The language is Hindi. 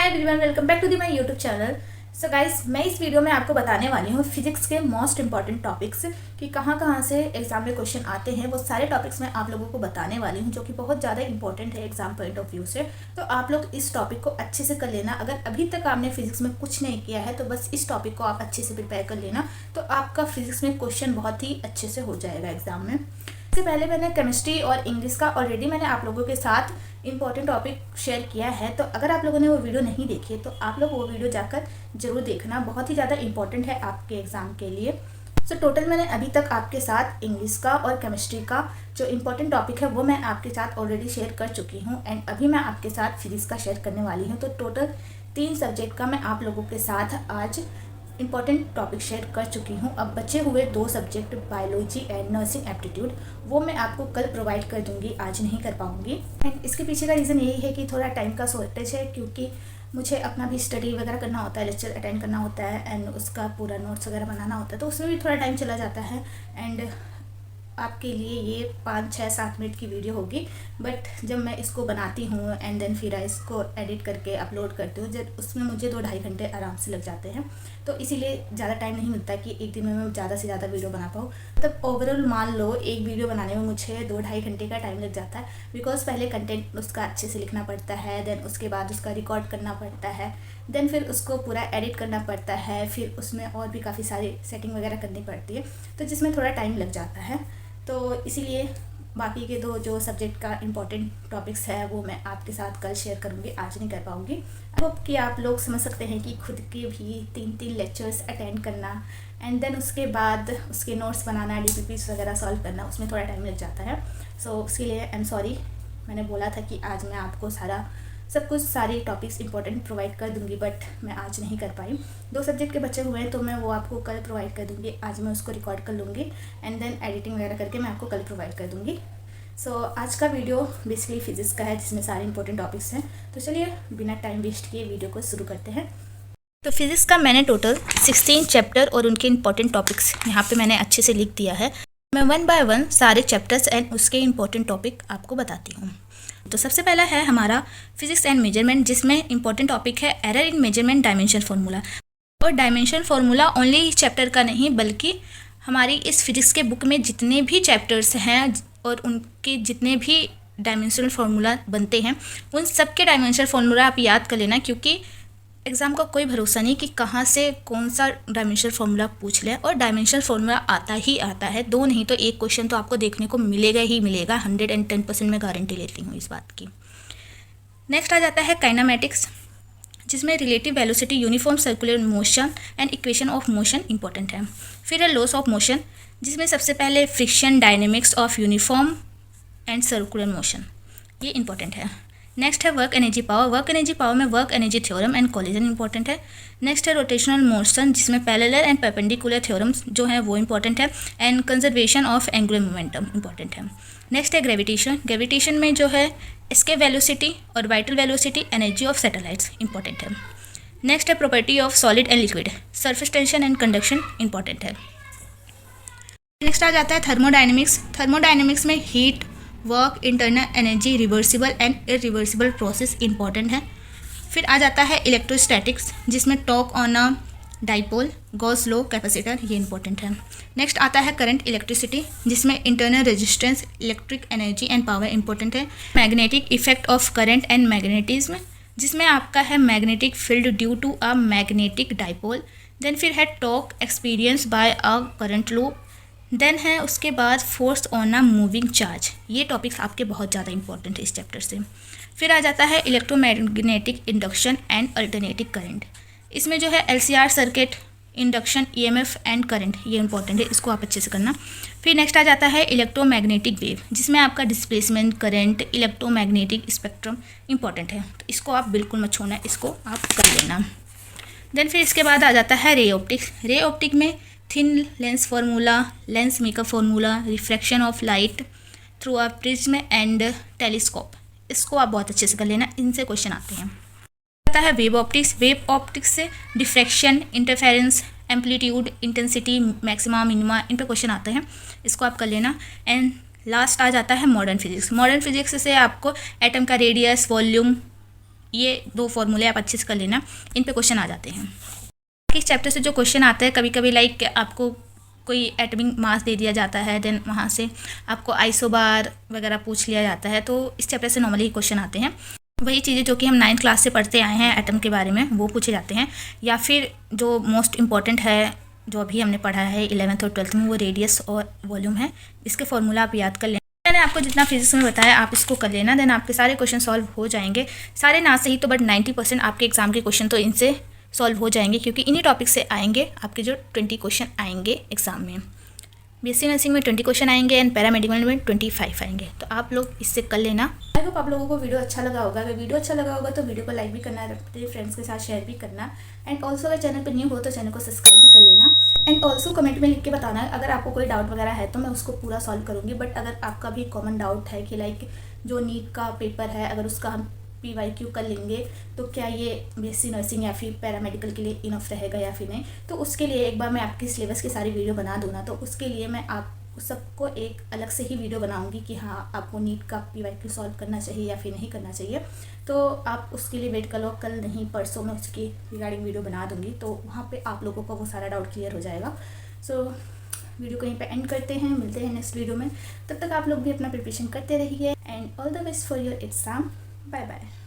Hi everyone, welcome back to the my YouTube channel. So guys, मैं इस वीडियो में आपको बताने वाली हूँ फिजिक्स के मोस्ट इंपॉर्टेंट टॉपिक्स कि कहाँ से एग्जाम में क्वेश्चन आते हैं। वो सारे टॉपिक्स मैं आप लोगों को बताने वाली हूँ जो कि बहुत ज़्यादा इंपॉर्टेंट है एग्जाम पॉइंट ऑफ व्यू से। तो आप लोग इस टॉपिक को अच्छे से कर लेना। अगर अभी तक आपने फिजिक्स में कुछ नहीं किया है तो बस इस टॉपिक को आप अच्छे से प्रिपेयर कर लेना, तो आपका फिजिक्स में क्वेश्चन बहुत ही अच्छे से हो जाएगा एग्जाम में। इससे पहले मैंने केमिस्ट्री और इंग्लिश का ऑलरेडी मैंने आप लोगों के साथ इंपॉर्टेंट टॉपिक शेयर किया है, तो अगर आप लोगों ने वो वीडियो नहीं देखी है तो आप लोग वो वीडियो जाकर जरूर देखना, बहुत ही ज़्यादा इंपॉर्टेंट है आपके एग्ज़ाम के लिए। सो टोटल मैंने अभी तक आपके साथ इंग्लिश का और केमिस्ट्री का जो इंपॉर्टेंट टॉपिक है वो मैं आपके साथ ऑलरेडी शेयर कर चुकी हूँ, एंड अभी मैं आपके साथ फिजिक्स का शेयर करने वाली हूँ। तो टोटल 3 सब्जेक्ट का मैं आप लोगों के साथ आज इंपॉर्टेंट टॉपिक शेयर कर चुकी हूँ। अब बचे हुए 2 subject biology and nursing aptitude वो मैं आपको कल प्रोवाइड कर दूँगी, आज नहीं कर पाऊँगी। एंड इसके पीछे का रीज़न यही है कि थोड़ा टाइम का शॉर्टेज है, क्योंकि मुझे अपना भी स्टडी वगैरह करना होता है, लेक्चर अटेंड करना होता है एंड उसका पूरा नोट्स वगैरह बनाना होता है, तो उसमें भी थोड़ा टाइम चला जाता है। एंड आपके लिए ये 5, 6, 7 मिनट की वीडियो होगी, बट जब मैं इसको बनाती हूँ एंड देन फिर इसको एडिट करके अपलोड करती हूँ, जब उसमें मुझे 2-2.5 घंटे आराम से लग जाते हैं, तो इसीलिए ज़्यादा टाइम नहीं मिलता कि एक दिन में मैं ज़्यादा से ज़्यादा वीडियो बना पाऊँ। तब ओवरऑल मान लो एक वीडियो बनाने में मुझे 2-2.5 घंटे का टाइम लग जाता है, बिकॉज पहले कंटेंट उसका अच्छे से लिखना पड़ता है, देन उसके बाद उसका रिकॉर्ड करना पड़ता है, देन फिर उसको पूरा एडिट करना पड़ता है, फिर उसमें और भी काफ़ी सारी सेटिंग वगैरह करनी पड़ती है, तो जिसमें थोड़ा टाइम लग जाता है। तो इसीलिए बाकी के 2 जो सब्जेक्ट का इम्पॉर्टेंट टॉपिक्स है वो मैं आपके साथ कल शेयर करूँगी, आज नहीं कर पाऊँगी। होप कि आप लोग समझ सकते हैं कि खुद के भी 3-3 लेक्चर्स अटेंड करना एंड देन उसके बाद उसके नोट्स बनाना, DPPs वगैरह सॉल्व करना, उसमें थोड़ा टाइम लग जाता है। सो उसके लिए आई एम सॉरी। मैंने बोला था कि आज मैं आपको सब कुछ सारी टॉपिक्स इंपॉर्टेंट प्रोवाइड कर दूंगी, बट मैं आज नहीं कर पाई। 2 सब्जेक्ट के बचे हुए हैं तो मैं वो आपको कल प्रोवाइड कर दूंगी। आज मैं उसको रिकॉर्ड कर लूँगी एंड देन एडिटिंग वगैरह करके मैं आपको कल प्रोवाइड कर दूंगी। सो आज का वीडियो बेसिकली फिजिक्स का है, जिसमें सारे इंपॉर्टेंट टॉपिक्स हैं। तो चलिए बिना टाइम वेस्ट किए वीडियो को शुरू करते हैं। तो फिजिक्स का मैंने टोटल 16 चैप्टर और उनके इंपॉर्टेंट टॉपिक्स यहाँ पे मैंने अच्छे से लिख दिया है। मैं 1 बाय 1 सारे चैप्टर्स एंड उसके इंपॉर्टेंट टॉपिक आपको बताती हूँ। तो सबसे पहला है हमारा फिजिक्स एंड मेजरमेंट, जिसमें इंपॉर्टेंट टॉपिक है error in measurement dimension formula. और डायमेंशन फार्मूला ओनली इस चैप्टर का नहीं, बल्कि हमारी इस फिजिक्स के बुक में जितने भी चैप्टर्स हैं और उनके जितने भी डायमेंशनल फार्मूला बनते हैं उन सब के डायमेंशनल फार्मूला आप याद कर लेना, क्योंकि एग्ज़ाम का कोई भरोसा नहीं कि कहाँ से कौन सा डायमेंशनल फार्मूला पूछ ले, और डायमेंशनल फार्मूला आता ही आता है, 2 नहीं तो 1 क्वेश्चन तो आपको देखने को मिलेगा ही मिलेगा। 110% मैं गारंटी लेती हूँ इस बात की। नेक्स्ट आ जाता है काइनेमेटिक्स, जिसमें relative velocity, uniform circular motion and equation of motion important है। फिर है लॉस ऑफ मोशन, जिसमें सबसे पहले friction, dynamics of uniform and circular motion, ये इंपॉर्टेंट है। नेक्स्ट है work energy power. Work energy power में work energy theorem and collision important है। नेक्स्ट है रोटेशनल मोशन, जिसमें पैरेलल एंड परपेंडिकुलर थ्योरम्स जो है वो इंपॉर्टेंट है, and conservation of angular momentum important है। नेक्स्ट है ग्रेविटेशन। ग्रेविटेशन में जो है एस्केप वेलोसिटी और vital velocity, energy of satellites important है। नेक्स्ट है property of solid and liquid, surface tension and conduction important है। नेक्स्ट आ जाता है थर्मोडायनेमिक्स। थर्मोडायनेमिक्स में heat, work, internal energy, reversible and irreversible process important है। फिर आ जाता है इलेक्ट्रोस्टैटिक्स, जिसमें torque on a dipole, Gauss law, capacitor, ये इंपॉर्टेंट है। नेक्स्ट आता है करंट इलेक्ट्रिसिटी, जिसमें internal resistance, electric energy and power important है। Magnetic effect of current and magnetism, जिसमें आपका है magnetic field due to a magnetic dipole. Then फिर है torque experience by a current loop. Then है उसके बाद force on a moving charge. ये टॉपिक्स आपके बहुत ज़्यादा इंपॉर्टेंट है इस चैप्टर से। फिर आ जाता है electromagnetic induction and alternating current. इसमें जो है LCR circuit, induction, EMF and current, ये इंपॉर्टेंट है, इसको आप अच्छे से करना। फिर नेक्स्ट आ जाता है इलेक्ट्रोमैग्नेटिक वेव, जिसमें आपका displacement, current, electromagnetic spectrum important है, तो इसको आप बिल्कुल मत छोड़ना, इसको आप कर लेना। देन फिर इसके बाद आ जाता है रे ऑप्टिक्स। रे ऑप्टिक में thin lens formula, lens makeup formula, refraction of light through a prism and telescope, इसको आप बहुत अच्छे से कर लेना, इनसे क्वेश्चन आते हैं। आता है वेव ऑप्टिक्स। वेव ऑप्टिक्स से diffraction, interference, amplitude, intensity, maxima, minima, इन पे क्वेश्चन आते हैं, इसको आप कर लेना। एंड लास्ट आ जाता है मॉडर्न फिजिक्स। मॉडर्न फिजिक्स से आपको एटम का रेडियस, वॉल्यूम, ये 2 फॉर्मूले आप अच्छे से कर लेना, इन पे क्वेश्चन आ जाते हैं। इस चैप्टर से जो क्वेश्चन आता है कभी कभी लाइक आपको कोई एटॉमिक मास दे दिया जाता है, देन वहाँ से आपको आइसोबार वगैरह पूछ लिया जाता है, तो इस चैप्टर से नॉर्मली क्वेश्चन आते हैं। वही चीज़ें जो कि हम 9th क्लास से पढ़ते आए हैं एटम के बारे में वो पूछे जाते हैं, या फिर जो मोस्ट इम्पॉर्टेंट है जो अभी हमने पढ़ा है 11th और 12th में, वो रेडियस और वॉल्यूम है। इसके फॉर्मूला आप याद कर लेना। मैंने आपको जितना फिजिक्स में बताया आप इसको कर लेना, देन आपके सारे क्वेश्चन सॉल्व हो जाएंगे। सारे ना सही तो बट 90% आपके एग्जाम के क्वेश्चन तो इनसे सॉल्व हो जाएंगे, क्योंकि इन्हीं टॉपिक से आएंगे आपके जो 20 क्वेश्चन आएंगे एग्जाम में। बीएससी नर्सिंग में 20 क्वेश्चन आएंगे एंड पैरामेडिकल में 25 आएंगे, तो आप लोग इससे कर लेना। आई होप आप लोगों को वीडियो अच्छा लगा होगा। अगर वीडियो अच्छा लगा होगा तो वीडियो को लाइक भी करना, अपने फ्रेंड्स के साथ शेयर भी करना, एंड ऑल्सो अगर चैनल पर न्यू हो तो चैनल को सब्सक्राइब भी कर लेना। एंड ऑल्सो कमेंट में लिख के बताना अगर आपको कोई डाउट वगैरह है तो मैं उसको पूरा सॉल्व करूँगी। बट अगर आपका भी कॉमन डाउट है कि लाइक जो नीट का पेपर है अगर उसका हम PYQ कर लेंगे तो क्या ये बीएससी नर्सिंग या फिर पैरामेडिकल के लिए इनफ रहेगा या फिर नहीं, तो उसके लिए एक बार मैं आपकी सिलेबस की सारी वीडियो बना दूँ ना, तो उसके लिए मैं आप सबको एक अलग से ही वीडियो बनाऊंगी कि हाँ आपको नीट का PYQ सॉल्व करना चाहिए या फिर नहीं करना चाहिए। तो आप उसके लिए वेट कर लो, कल नहीं परसों मैं उसकी रिगार्डिंग वीडियो बना दूंगी, तो वहाँ पे आप लोगों का वो सारा डाउट क्लियर हो जाएगा। सो वीडियो को यहीं पे एंड करते हैं, मिलते हैं नेक्स्ट वीडियो में। तब तक आप लोग भी अपना प्रिपरेशन करते रहिए and all the best for your exam. Bye bye.